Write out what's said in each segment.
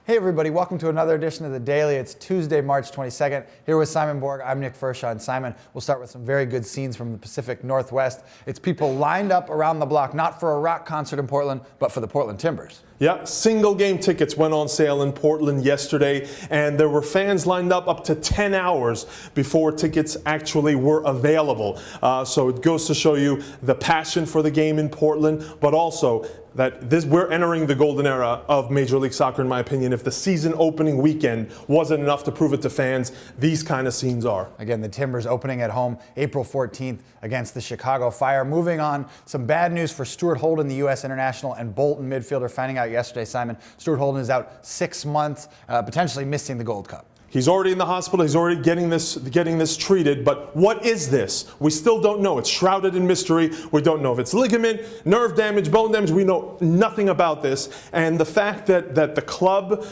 Hey everybody, welcome to another edition of The Daily. It's Tuesday, March 22nd. Here with Simon Borg, I'm Nick Fershaw. And Simon, we'll start with some very good scenes from the Pacific Northwest. It's people lined up around the block, not for a rock concert in Portland, but for the Portland Timbers. Yeah, single game tickets went on sale in Portland yesterday, and there were fans lined up to 10 hours before tickets actually were available. So it goes to show you the passion for the game in Portland, but also that we're entering the golden era of Major League Soccer, in my opinion. If the season opening weekend wasn't enough to prove it to fans, these kind of scenes are. Again, the Timbers opening at home April 14th against the Chicago Fire. Moving on, some bad news for Stuart Holden, the U.S. international and Bolton midfielder, finding out yesterday, Simon. Stuart Holden is out 6 months, potentially missing the Gold Cup. He's already in the hospital. He's already getting this treated. But what is this? We still don't know. It's shrouded in mystery. We don't know if it's ligament, nerve damage, bone damage. We know nothing about this. And the fact that the club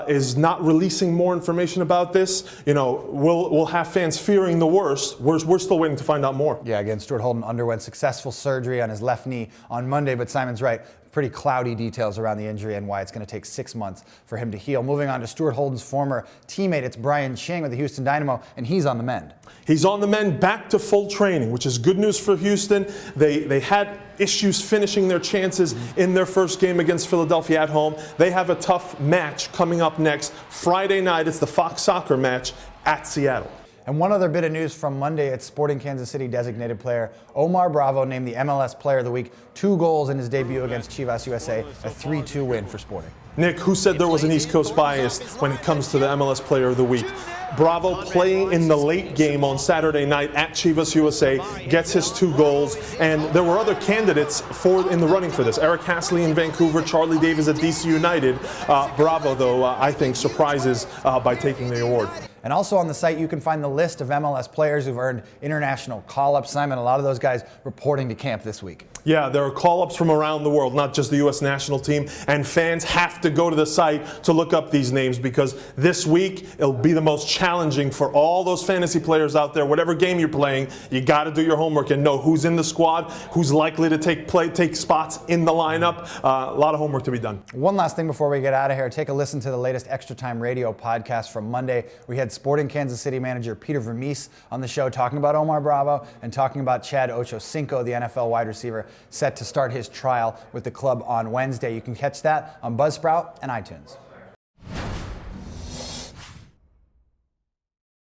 is not releasing more information about this, we'll have fans fearing the worst. We're still waiting to find out more. Yeah, again, Stuart Holden underwent successful surgery on his left knee on Monday. But Simon's right. Pretty cloudy details around the injury and why it's going to take 6 months for him to heal. Moving on to Stuart Holden's former teammate, it's Brian Ching with the Houston Dynamo, and he's on the mend. He's on the mend, back to full training, which is good news for Houston. They had issues finishing their chances in their first game against Philadelphia at home. They have a tough match coming up next. Friday night, it's the Fox Soccer match at Seattle. And one other bit of news from Monday, it's Sporting Kansas City designated player Omar Bravo named the MLS Player of the Week. 2 goals in his debut against Chivas USA, a 3-2 win for Sporting. Nick, who said there was an East Coast bias when it comes to the MLS Player of the Week? Bravo, playing in the late game on Saturday night at Chivas USA, gets his 2 goals, and there were other candidates in the running for this. Eric Hasley in Vancouver, Charlie Davies at DC United. Bravo, though, I think surprises by taking the award. And also on the site, you can find the list of MLS players who've earned international call-ups. Simon, a lot of those guys reporting to camp this week. Yeah, there are call-ups from around the world, not just the U.S. national team, and fans have to go to the site to look up these names because this week it'll be the most challenging for all those fantasy players out there. Whatever game you're playing, you got to do your homework and know who's in the squad, who's likely to take spots in the lineup. A lot of homework to be done. One last thing before we get out of here, take a listen to the latest Extra Time Radio podcast from Monday. We had Sporting Kansas City manager Peter Vermees on the show talking about Omar Bravo and talking about Chad Ochocinco, the NFL wide receiver, set to start his trial with the club on Wednesday. You can catch that on Buzzsprout and iTunes.